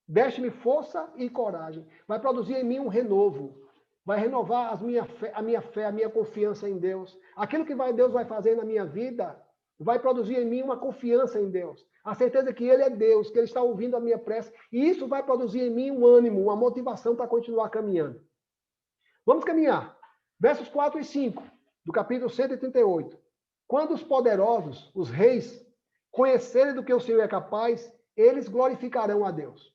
deste-me força e coragem. Vai produzir em mim um renovo. Vai renovar a minha fé, a minha confiança em Deus. Aquilo que Deus vai fazer na minha vida, vai produzir em mim uma confiança em Deus. A certeza que Ele é Deus, que Ele está ouvindo a minha prece. E isso vai produzir em mim um ânimo, uma motivação para continuar caminhando. Vamos caminhar. Versos 4 e 5, do capítulo 138. Quando os poderosos, os reis, conhecerem do que o Senhor é capaz, eles glorificarão a Deus.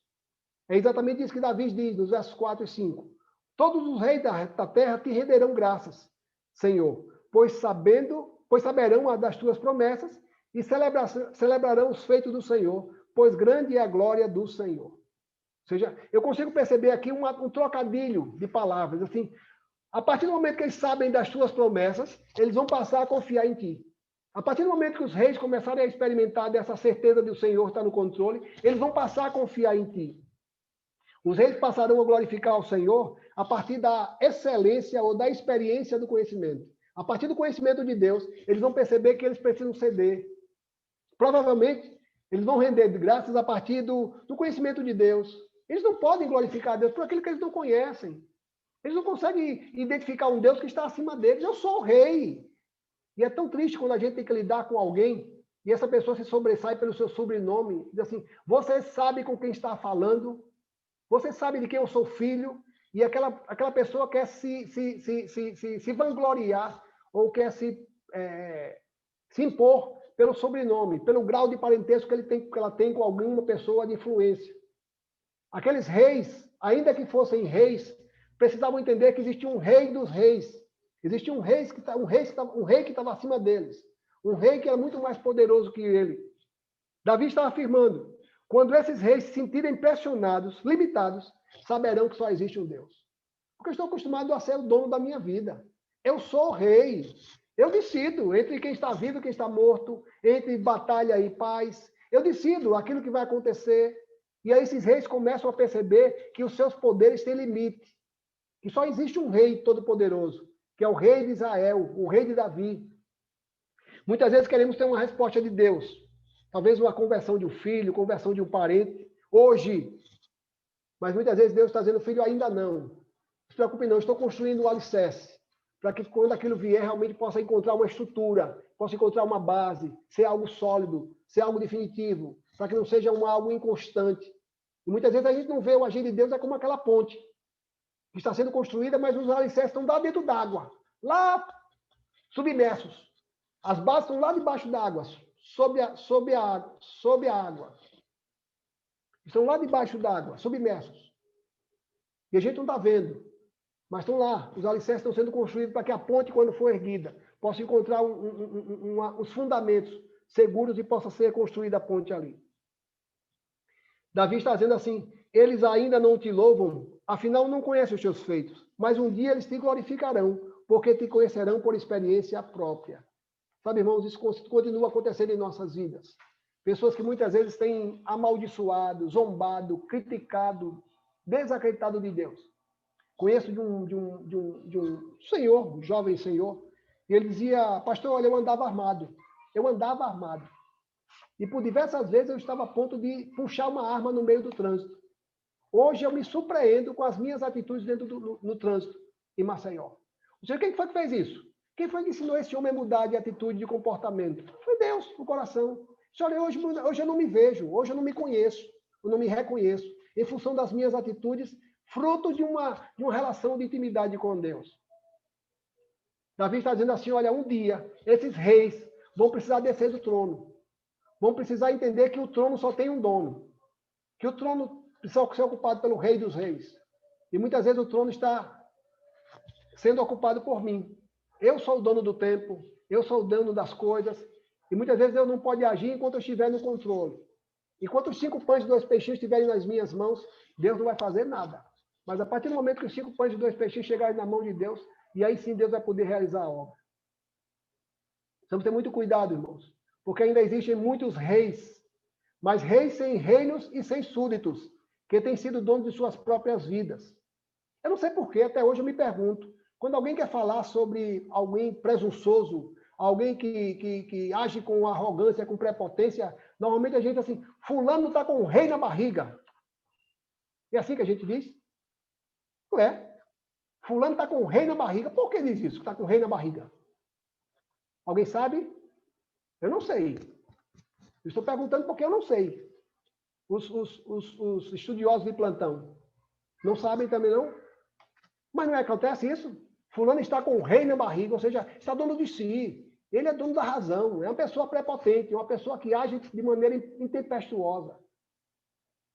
É exatamente isso que Davi diz nos versos 4 e 5. Todos os reis da terra te renderão graças, Senhor, pois saberão das tuas promessas e celebrarão os feitos do Senhor, pois grande é a glória do Senhor. Ou seja, eu consigo perceber aqui um trocadilho de palavras. Assim, a partir do momento que eles sabem das tuas promessas, eles vão passar a confiar em ti. A partir do momento que os reis começarem a experimentar dessa certeza de o Senhor estar no controle, eles vão passar a confiar em ti. Os reis passarão a glorificar o Senhor a partir da excelência ou da experiência do conhecimento. A partir do conhecimento de Deus, eles vão perceber que eles precisam ceder. Provavelmente, eles vão render graças a partir do conhecimento de Deus. Eles não podem glorificar a Deus por aquilo que eles não conhecem. Eles não conseguem identificar um Deus que está acima deles. Eu sou o rei. E é tão triste quando a gente tem que lidar com alguém e essa pessoa se sobressai pelo seu sobrenome. Diz assim, você sabe com quem está falando? Você sabe de quem eu sou filho? E aquela pessoa quer se vangloriar ou quer se impor pelo sobrenome, pelo grau de parentesco que ela tem com alguma pessoa de influência. Aqueles reis, ainda que fossem reis, precisavam entender que existia um rei dos reis. Existia um rei que estava acima deles. Um rei que era muito mais poderoso que ele. Davi estava afirmando, quando esses reis se sentirem pressionados, limitados, saberão que só existe um Deus. Porque eu estou acostumado a ser o dono da minha vida. Eu sou o rei. Eu decido entre quem está vivo e quem está morto, entre batalha e paz. Eu decido aquilo que vai acontecer. E aí esses reis começam a perceber que os seus poderes têm limite. Que só existe um rei todo-poderoso, que é o rei de Israel, o rei de Davi. Muitas vezes queremos ter uma resposta de Deus. Talvez uma conversão de um filho, conversão de um parente. Hoje. Mas muitas vezes Deus está dizendo, filho, ainda não. Não se preocupe não, estou construindo um alicerce. Para que quando aquilo vier, realmente possa encontrar uma estrutura, possa encontrar uma base, ser algo sólido, ser algo definitivo, para que não seja algo inconstante. E muitas vezes a gente não vê o agir de Deus, é como aquela ponte que está sendo construída, mas os alicerces estão lá dentro d'água, lá submersos. As bases estão lá debaixo d'água, sob a água. Estão lá debaixo d'água, submersos. E a gente não está vendo. Mas estão lá, os alicerces estão sendo construídos para que a ponte, quando for erguida, possa encontrar os fundamentos seguros e possa ser construída a ponte ali. Davi está dizendo assim, eles ainda não te louvam, afinal não conhecem os teus feitos, mas um dia eles te glorificarão, porque te conhecerão por experiência própria. Sabe, irmãos, isso continua acontecendo em nossas vidas. Pessoas que muitas vezes têm amaldiçoado, zombado, criticado, desacreditado de Deus. Conheço de um senhor, um jovem senhor, e ele dizia, pastor, olha, eu andava armado. Eu andava armado. E por diversas vezes eu estava a ponto de puxar uma arma no meio do trânsito. Hoje eu me surpreendo com as minhas atitudes dentro no trânsito, em Maceió. Ou seja, quem foi que fez isso? Quem foi que ensinou esse homem a mudar de atitude, de comportamento? Foi Deus, no coração. Olha, hoje eu não me vejo, hoje eu não me conheço, eu não me reconheço. Em função das minhas atitudes, fruto de uma relação de intimidade com Deus. Davi está dizendo assim, olha, um dia, esses reis vão precisar descer do trono. Vão precisar entender que o trono só tem um dono. Que o trono precisa ser ocupado pelo rei dos reis. E muitas vezes o trono está sendo ocupado por mim. Eu sou o dono do tempo, eu sou o dono das coisas, e muitas vezes eu não posso agir enquanto eu estiver no controle. Enquanto os 5 pães e 2 peixinhos estiverem nas minhas mãos, Deus não vai fazer nada. Mas a partir do momento que os 5 pães e 2 peixinhos chegarem na mão de Deus, e aí sim Deus vai poder realizar a obra. Precisamos ter muito cuidado, irmãos, porque ainda existem muitos reis, mas reis sem reinos e sem súditos, que têm sido donos de suas próprias vidas. Eu não sei porquê, até hoje eu me pergunto, quando alguém quer falar sobre alguém presunçoso, alguém que age com arrogância, com prepotência, normalmente a gente assim, fulano está com um rei na barriga. É assim que a gente diz? Não é. Fulano está com um rei na barriga. Por que diz isso, que está com um rei na barriga? Alguém sabe? Eu não sei. Eu estou perguntando porque eu não sei. Os estudiosos de plantão não sabem também, não? Mas não acontece isso? Fulano está com o rei na barriga, ou seja, está dono de si. Ele é dono da razão, é uma pessoa prepotente, uma pessoa que age de maneira intempestuosa.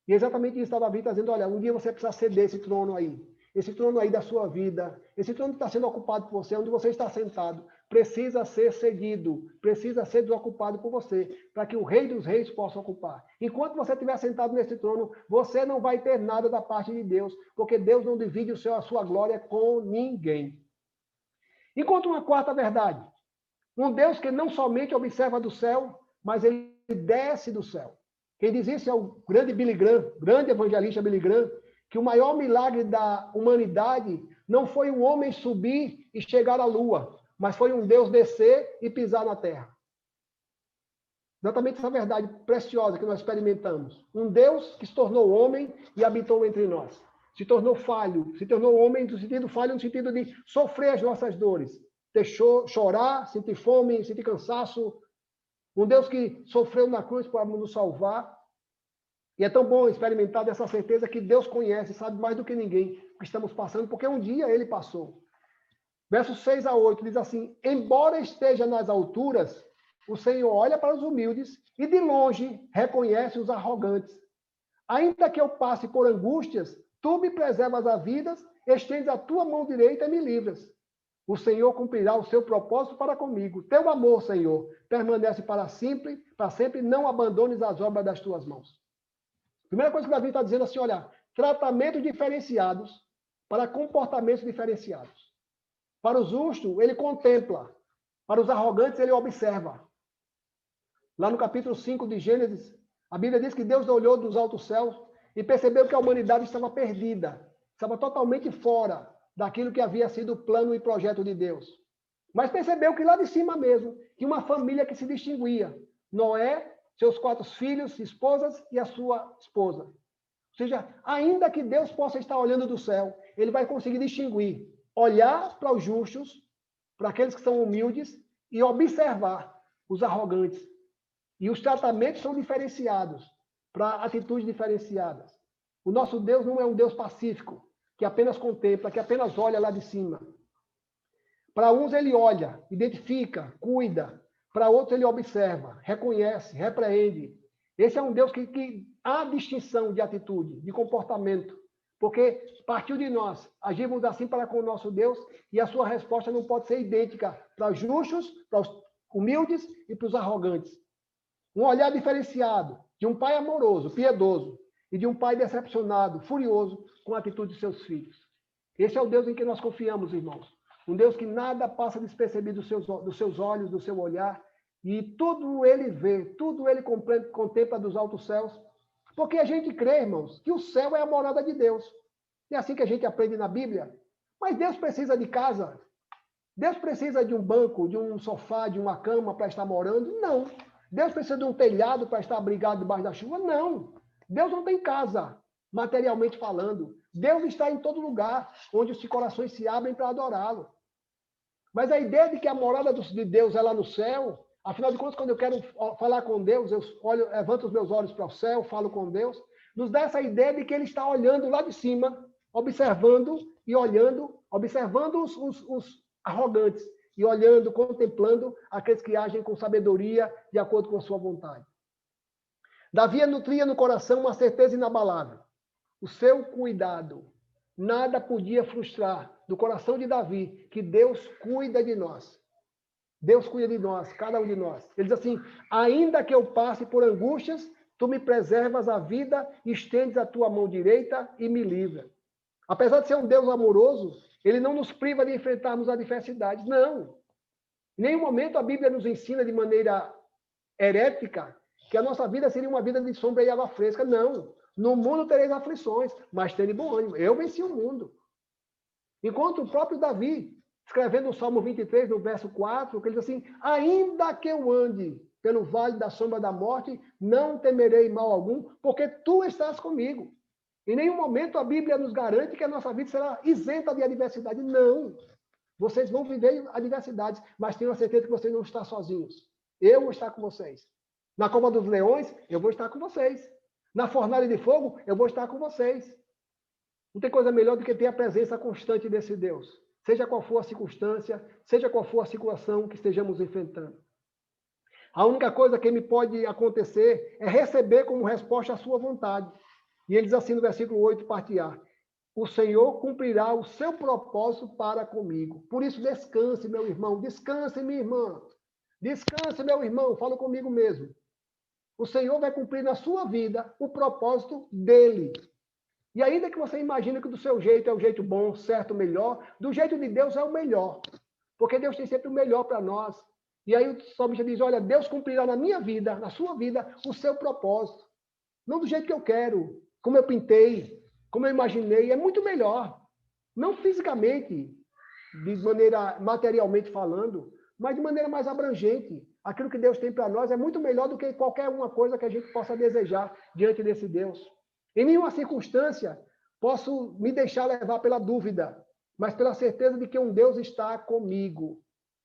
E exatamente isso estava Davi está dizendo, olha, um dia você precisa ceder esse trono aí. Esse trono aí da sua vida, esse trono que está sendo ocupado por você, onde você está sentado, precisa ser cedido, precisa ser desocupado por você, para que o Rei dos Reis possa ocupar. Enquanto você estiver sentado nesse trono, você não vai ter nada da parte de Deus, porque Deus não divide a sua glória com ninguém. Enquanto uma quarta verdade, um Deus que não somente observa do céu, mas ele desce do céu. Quem diz isso é o grande Billy Graham, grande evangelista Billy Graham, que o maior milagre da humanidade não foi um homem subir e chegar à lua, mas foi um Deus descer e pisar na terra. Exatamente essa verdade preciosa que nós experimentamos. Um Deus que se tornou homem e habitou entre nós. Se tornou falho, se tornou homem no sentido falho, no sentido de sofrer as nossas dores. Deixou chorar, sentir fome, sentir cansaço. Um Deus que sofreu na cruz para nos salvar. E é tão bom experimentar dessa certeza que Deus conhece, sabe mais do que ninguém o que estamos passando, porque um dia ele passou. Versos 6 a 8 diz assim: embora esteja nas alturas, o Senhor olha para os humildes e de longe reconhece os arrogantes. Ainda que eu passe por angústias, tu me preservas a vida, estendes a tua mão direita e me livras. O Senhor cumprirá o seu propósito para comigo. Teu amor, Senhor, permanece para sempre, não abandones as obras das tuas mãos. Primeira coisa que Davi está dizendo assim, olha, tratamentos diferenciados para comportamentos diferenciados. Para os justos, ele contempla. Para os arrogantes, ele observa. Lá no capítulo 5 de Gênesis, a Bíblia diz que Deus olhou dos altos céus e percebeu que a humanidade estava perdida, estava totalmente fora daquilo que havia sido o plano e projeto de Deus. Mas percebeu que lá de cima mesmo, tinha uma família que se distinguia. Noé, seus 4 filhos, esposas e a sua esposa. Ou seja, ainda que Deus possa estar olhando do céu, ele vai conseguir distinguir, olhar para os justos, para aqueles que são humildes e observar os arrogantes. E os tratamentos são diferenciados, para atitudes diferenciadas. O nosso Deus não é um Deus pacífico, que apenas contempla, que apenas olha lá de cima. Para uns ele olha, identifica, cuida. Para outros ele observa, reconhece, repreende. Esse é um Deus que há distinção de atitude, de comportamento. Porque partiu de nós, agimos assim para com o nosso Deus e a sua resposta não pode ser idêntica para os justos, para os humildes e para os arrogantes. Um olhar diferenciado de um pai amoroso, piedoso, e de um pai decepcionado, furioso com a atitude de seus filhos. Esse é o Deus em que nós confiamos, irmãos. Um Deus que nada passa despercebido dos seus olhos, do seu olhar, e tudo ele vê, tudo ele contempla dos altos céus, porque a gente crê, irmãos, que o céu é a morada de Deus. É assim que a gente aprende na Bíblia. Mas Deus precisa de casa? Deus precisa de um banco, de um sofá, de uma cama para estar morando? Não. Deus precisa de um telhado para estar abrigado debaixo da chuva? Não. Deus não tem casa, materialmente falando. Deus está em todo lugar onde os corações se abrem para adorá-lo. Mas a ideia de que a morada de Deus é lá no céu, afinal de contas, quando eu quero falar com Deus, eu levanto os meus olhos para o céu, falo com Deus, nos dá essa ideia de que ele está olhando lá de cima, observando e olhando, observando os arrogantes e olhando, contemplando aqueles que agem com sabedoria de acordo com a sua vontade. Davi nutria no coração uma certeza inabalável. O seu cuidado. Nada podia frustrar do coração de Davi que Deus cuida de nós. Deus cuida de nós, cada um de nós. Ele diz assim, ainda que eu passe por angústias, tu me preservas a vida, estendes a tua mão direita e me livra. Apesar de ser um Deus amoroso, ele não nos priva de enfrentarmos adversidades. Não. Em nenhum momento a Bíblia nos ensina de maneira herética que a nossa vida seria uma vida de sombra e água fresca. Não. No mundo tereis aflições, mas tenha bom ânimo. Eu venci o mundo. Enquanto o próprio Davi, escrevendo o Salmo 23, no verso 4, que ele diz assim, ainda que eu ande pelo vale da sombra da morte, não temerei mal algum, porque tu estás comigo. Em nenhum momento a Bíblia nos garante que a nossa vida será isenta de adversidade. Não. Vocês vão viver adversidades, mas tenham a certeza que vocês não estão sozinhos. Eu vou estar com vocês. Na cova dos leões, eu vou estar com vocês. Na fornalha de fogo, eu vou estar com vocês. Não tem coisa melhor do que ter a presença constante desse Deus. Seja qual for a circunstância, seja qual for a situação que estejamos enfrentando. A única coisa que me pode acontecer é receber como resposta a sua vontade. E ele diz assim no versículo 8, parte A: o Senhor cumprirá o seu propósito para comigo. Por isso, descanse, meu irmão. Descanse, minha irmã. Descanse, meu irmão. Fala comigo mesmo. O Senhor vai cumprir na sua vida o propósito dele. E ainda que você imagine que do seu jeito é o jeito bom, certo, melhor, do jeito de Deus é o melhor. Porque Deus tem sempre o melhor para nós. E aí o salmista diz, olha, Deus cumprirá na minha vida, na sua vida, o seu propósito. Não do jeito que eu quero, como eu pintei, como eu imaginei, é muito melhor. Não fisicamente, de maneira materialmente falando, mas de maneira mais abrangente. Aquilo que Deus tem para nós é muito melhor do que qualquer uma coisa que a gente possa desejar diante desse Deus. Em nenhuma circunstância posso me deixar levar pela dúvida, mas pela certeza de que um Deus está comigo.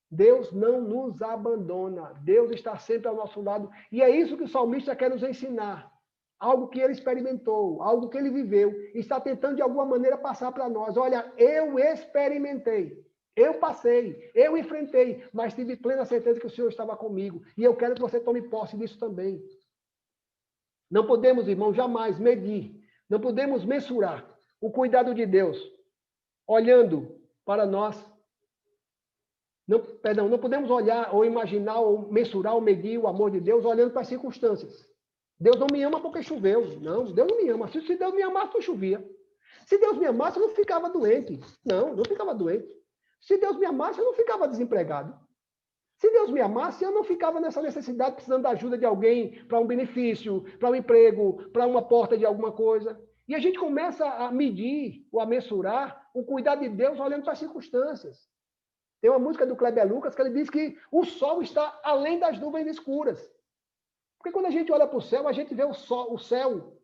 Deus não nos abandona. Deus está sempre ao nosso lado. E é isso que o salmista quer nos ensinar. Algo que ele experimentou, algo que ele viveu, e está tentando de alguma maneira passar para nós. Olha, eu experimentei, eu passei, eu enfrentei, mas tive plena certeza que o Senhor estava comigo. E eu quero que você tome posse disso também. Não podemos, irmão, jamais medir, não podemos mensurar o cuidado de Deus olhando para nós. Não podemos olhar ou imaginar ou mensurar ou medir o amor de Deus olhando para as circunstâncias. Deus não me ama porque choveu. Não, Deus não me ama. Se Deus me amasse, não chovia. Se Deus me amasse, eu não ficava doente. Não ficava doente. Se Deus me amasse, eu não ficava desempregado. Se Deus me amasse, eu não ficava nessa necessidade, precisando da ajuda de alguém para um benefício, para um emprego, para uma porta de alguma coisa. E a gente começa a medir ou a mensurar o cuidado de Deus olhando para as circunstâncias. Tem uma música do Kleber Lucas que ele diz que o sol está além das nuvens escuras. Porque quando a gente olha para o céu, a gente vê o céu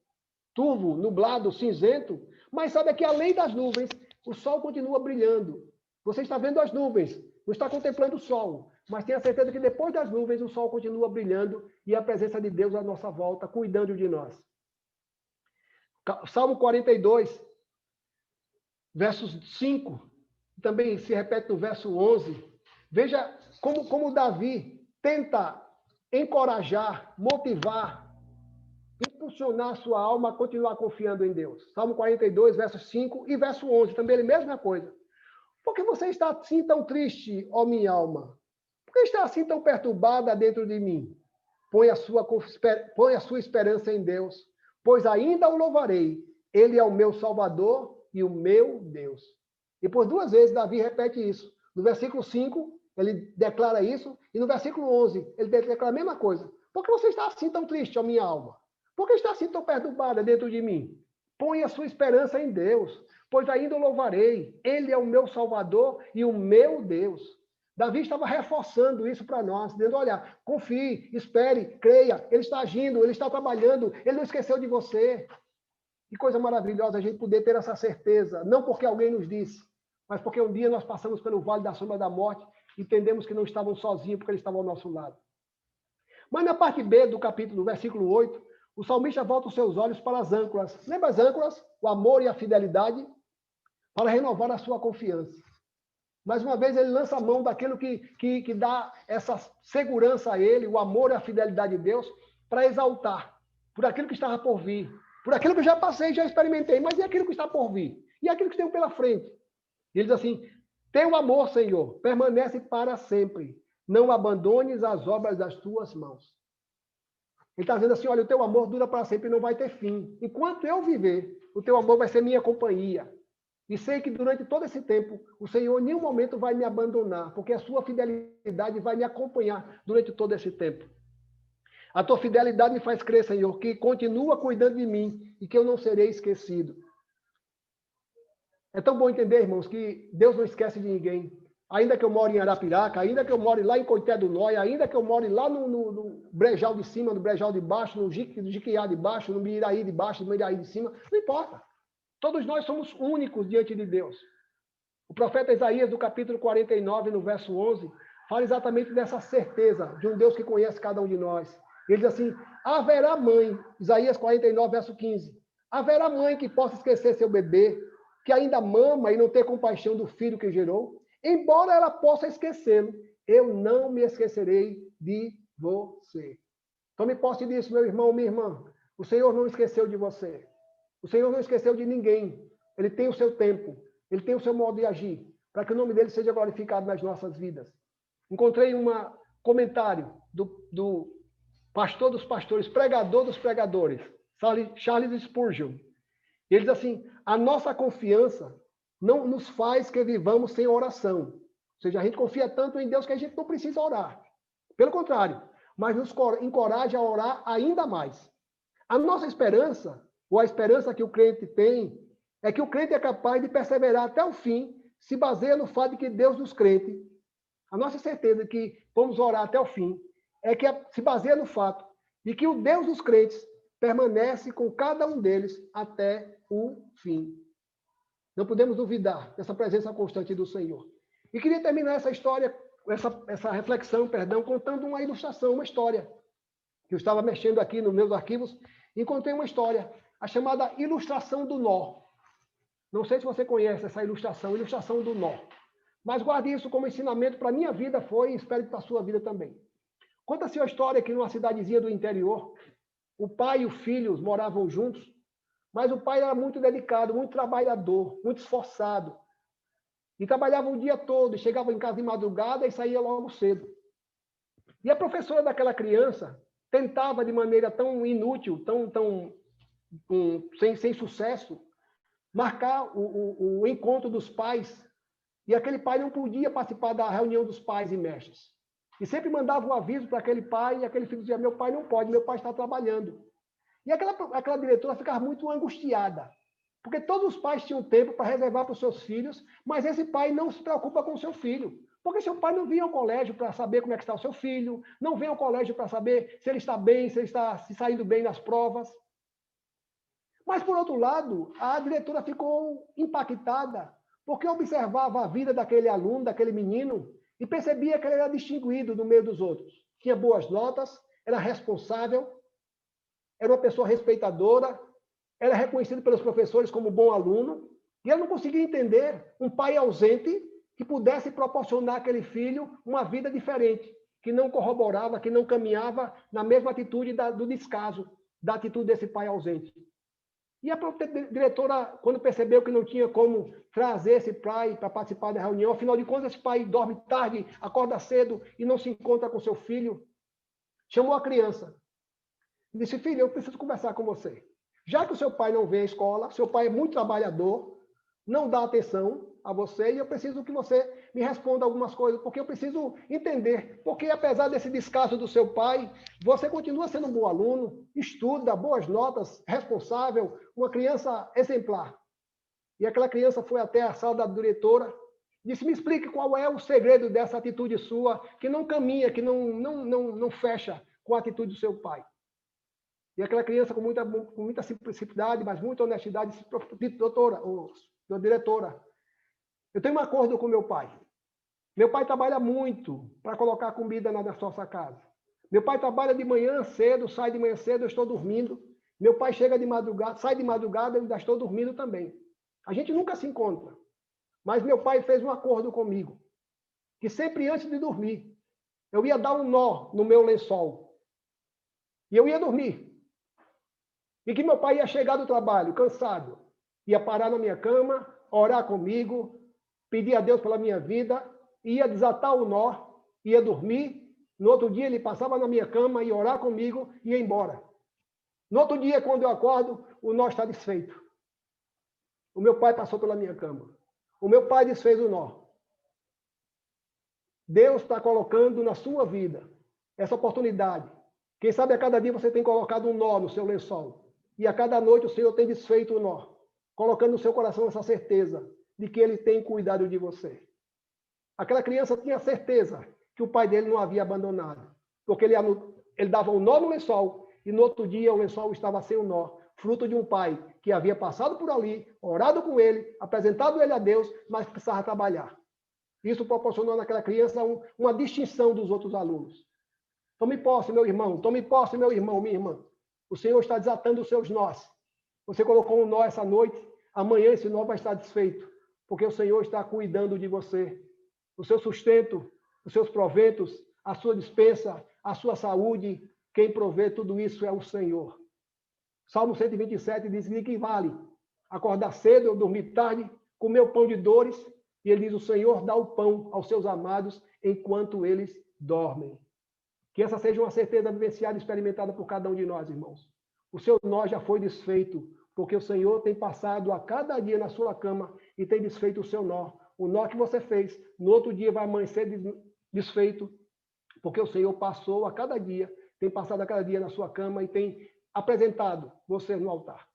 turvo, nublado, cinzento, mas sabe que além das nuvens, o sol continua brilhando. Você está vendo as nuvens, não está contemplando o sol, mas tenha certeza que depois das nuvens o sol continua brilhando e a presença de Deus à nossa volta, cuidando de nós. Salmo 42, versos 5, também se repete no verso 11. Veja como Davi tenta encorajar, motivar, impulsionar a sua alma a continuar confiando em Deus. Salmo 42, versos 5 e verso 11, também é a mesma coisa. Por que você está assim tão triste, ó minha alma? Por que está assim tão perturbada dentro de mim? Põe a sua esperança em Deus, pois ainda o louvarei. Ele é o meu Salvador e o meu Deus. E por duas vezes Davi repete isso. No versículo 5, ele declara isso, e no versículo 11, ele declara a mesma coisa. Por que você está assim tão triste, ó minha alma? Por que está assim tão perturbada dentro de mim? Põe a sua esperança em Deus, pois ainda o louvarei. Ele é o meu Salvador e o meu Deus. Davi estava reforçando isso para nós, dizendo, olha, confie, espere, creia, ele está agindo, ele está trabalhando, ele não esqueceu de você. Que coisa maravilhosa a gente poder ter essa certeza, não porque alguém nos disse, mas porque um dia nós passamos pelo vale da sombra da morte e entendemos que não estavam sozinhos porque ele estava ao nosso lado. Mas na parte B do capítulo, versículo 8, o salmista volta os seus olhos para as âncoras. Lembra as âncoras? O amor e a fidelidade, para renovar a sua confiança. Mais uma vez, ele lança a mão daquilo que dá essa segurança a ele, o amor e a fidelidade de Deus, para exaltar por aquilo que estava por vir, por aquilo que eu já passei, já experimentei, mas e aquilo que está por vir? E aquilo que tem pela frente? E ele diz assim, teu amor, Senhor, permanece para sempre. Não abandones as obras das tuas mãos. Ele está dizendo assim, olha, o teu amor dura para sempre e não vai ter fim. Enquanto eu viver, o teu amor vai ser minha companhia. E sei que durante todo esse tempo, o Senhor em nenhum momento vai me abandonar, porque a sua fidelidade vai me acompanhar durante todo esse tempo. A tua fidelidade me faz crer, Senhor, que continua cuidando de mim e que eu não serei esquecido. É tão bom entender, irmãos, que Deus não esquece de ninguém. Ainda que eu more em Arapiraca, ainda que eu more lá em Coité do Nóia, ainda que eu more lá no Brejal de cima, no Brejal de baixo, no Jiquiá de baixo, no Miraí de baixo, no Miraí de cima, não importa. Todos nós somos únicos diante de Deus. O profeta Isaías, do capítulo 49, no verso 11, fala exatamente dessa certeza de um Deus que conhece cada um de nós. Ele diz assim, haverá mãe, Isaías 49, verso 15, haverá mãe que possa esquecer seu bebê, que ainda mama e não ter compaixão do filho que gerou, embora ela possa esquecê-lo, eu não me esquecerei de você. Tome posse disso, meu irmão, minha irmã. O Senhor não esqueceu de você. O Senhor não esqueceu de ninguém. Ele tem o seu tempo. Ele tem o seu modo de agir, para que o nome dele seja glorificado nas nossas vidas. Encontrei um comentário do pastor dos pastores, pregador dos pregadores, Charles Spurgeon. Ele diz assim: a nossa confiança não nos faz que vivamos sem oração. Ou seja, a gente confia tanto em Deus que a gente não precisa orar. Pelo contrário, mas nos encoraja a orar ainda mais. A nossa esperança, ou a esperança que o crente tem, é que o crente é capaz de perseverar até o fim, se baseia no fato de que Deus dos crentes, a nossa certeza de que vamos orar até o fim, é que se baseia no fato de que o Deus dos crentes permanece com cada um deles até o fim. Não podemos duvidar dessa presença constante do Senhor. E queria terminar essa história, essa reflexão, contando uma ilustração, uma história. Eu estava mexendo aqui nos meus arquivos e encontrei uma história, a chamada ilustração do nó. Não sei se você conhece essa ilustração do nó. Mas guarde isso como ensinamento para a minha vida foi e espero que para a sua vida também. Conta-se a história que numa cidadezinha do interior, o pai e o filho moravam juntos, mas o pai era muito dedicado, muito trabalhador, muito esforçado. E trabalhava o dia todo, chegava em casa de madrugada e saía logo cedo. E a professora daquela criança tentava de maneira tão inútil, sem sucesso, marcar o encontro dos pais. E aquele pai não podia participar da reunião dos pais e mestres. E sempre mandava um aviso para aquele pai, e aquele filho dizia: meu pai não pode, meu pai está trabalhando. E aquela diretora ficava muito angustiada, porque todos os pais tinham tempo para reservar para os seus filhos, mas esse pai não se preocupa com o seu filho. Porque seu pai não vinha ao colégio para saber como é que está o seu filho, não vem ao colégio para saber se ele está bem, se ele está se saindo bem nas provas. Mas, por outro lado, a diretora ficou impactada, porque observava a vida daquele aluno, daquele menino, e percebia que ele era distinguido no meio dos outros. Tinha boas notas, era responsável, era uma pessoa respeitadora, era reconhecido pelos professores como bom aluno, e ela não conseguia entender um pai ausente que pudesse proporcionar àquele filho uma vida diferente, que não corroborava, que não caminhava na mesma atitude do descaso, da atitude desse pai ausente. E a diretora, quando percebeu que não tinha como trazer esse pai para participar da reunião, afinal de contas, esse pai dorme tarde, acorda cedo e não se encontra com seu filho, chamou a criança. Disse: filho, eu preciso conversar com você. Já que o seu pai não vem à escola, seu pai é muito trabalhador, não dá atenção a você, e eu preciso que você me responda algumas coisas, porque eu preciso entender, porque apesar desse descaso do seu pai, você continua sendo um bom aluno, estuda, boas notas, responsável, uma criança exemplar. E aquela criança foi até a sala da diretora, disse: me explique qual é o segredo dessa atitude sua, que não caminha, que não fecha com a atitude do seu pai. E aquela criança, com muita simplicidade, mas muita honestidade, disse: doutora, ou diretora, eu tenho um acordo com meu pai. Meu pai trabalha muito para colocar comida na nossa casa. Meu pai trabalha de manhã cedo, sai de manhã cedo, eu estou dormindo. Meu pai chega de madrugada, sai de madrugada, eu ainda estou dormindo também. A gente nunca se encontra. Mas meu pai fez um acordo comigo, que sempre antes de dormir, eu ia dar um nó no meu lençol. E eu ia dormir. E que meu pai ia chegar do trabalho, cansado, ia parar na minha cama, orar comigo, pedir a Deus pela minha vida, ia desatar o nó, ia dormir. No outro dia ele passava na minha cama, ia orar comigo e ia embora. No outro dia, quando eu acordo, o nó está desfeito. O meu pai passou pela minha cama. O meu pai desfez o nó. Deus está colocando na sua vida essa oportunidade. Quem sabe a cada dia você tem colocado um nó no seu lençol. E a cada noite o Senhor tem desfeito o nó, colocando no seu coração essa certeza de que Ele tem cuidado de você. Aquela criança tinha certeza que o pai dele não havia abandonado, porque ele dava um nó no lençol e no outro dia o lençol estava sem o nó, fruto de um pai que havia passado por ali, orado com ele, apresentado ele a Deus, mas precisava trabalhar. Isso proporcionou naquela criança uma distinção dos outros alunos. Tome posse, meu irmão, tome posse, meu irmão, minha irmã. O Senhor está desatando os seus nós. Você colocou um nó essa noite, amanhã esse nó vai estar desfeito, porque o Senhor está cuidando de você. O seu sustento, os seus proventos, a sua despensa, a sua saúde, quem provê tudo isso é o Senhor. Salmo 127 diz que equivale acordar cedo ou dormir tarde, comer o pão de dores, e ele diz, o Senhor dá o pão aos seus amados enquanto eles dormem. Que essa seja uma certeza vivenciada e experimentada por cada um de nós, irmãos. O seu nó já foi desfeito, porque o Senhor tem passado a cada dia na sua cama e tem desfeito o seu nó. O nó que você fez, no outro dia vai amanhecer desfeito, porque o Senhor passou a cada dia, tem passado a cada dia na sua cama e tem apresentado você no altar.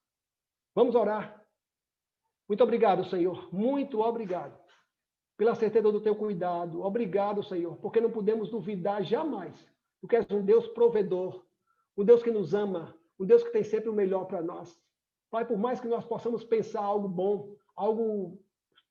Vamos orar. Muito obrigado, Senhor. Muito obrigado pela certeza do teu cuidado. Obrigado, Senhor, porque não podemos duvidar jamais do que és um Deus provedor, um Deus que nos ama, um Deus que tem sempre o melhor para nós. Pai, por mais que nós possamos pensar algo bom, algo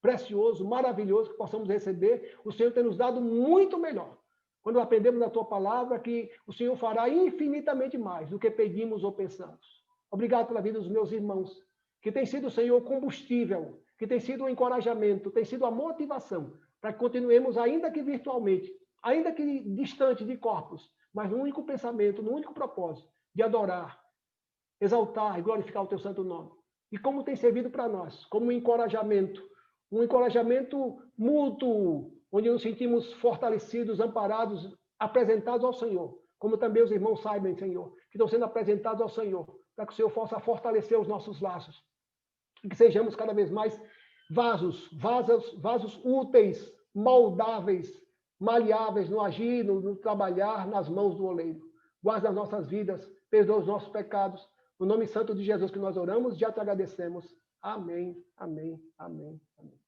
precioso, maravilhoso que possamos receber, o Senhor tem nos dado muito melhor. Quando aprendemos a tua palavra, que o Senhor fará infinitamente mais do que pedimos ou pensamos. Obrigado pela vida dos meus irmãos, que tem sido, Senhor, combustível, que tem sido um encorajamento, tem sido a motivação para que continuemos, ainda que virtualmente, ainda que distante de corpos, mas no único pensamento, no único propósito de adorar, exaltar e glorificar o teu santo nome. E como tem servido para nós, como um encorajamento mútuo, onde nos sentimos fortalecidos, amparados, apresentados ao Senhor, como também os irmãos saibam, Senhor, que estão sendo apresentados ao Senhor, para que o Senhor possa fortalecer os nossos laços, e que sejamos cada vez mais vasos úteis, moldáveis, maleáveis no agir, no trabalhar, nas mãos do oleiro. Guarda as nossas vidas, perdoa os nossos pecados. No nome santo de Jesus que nós oramos, já te agradecemos. Amém, amém, amém, amém.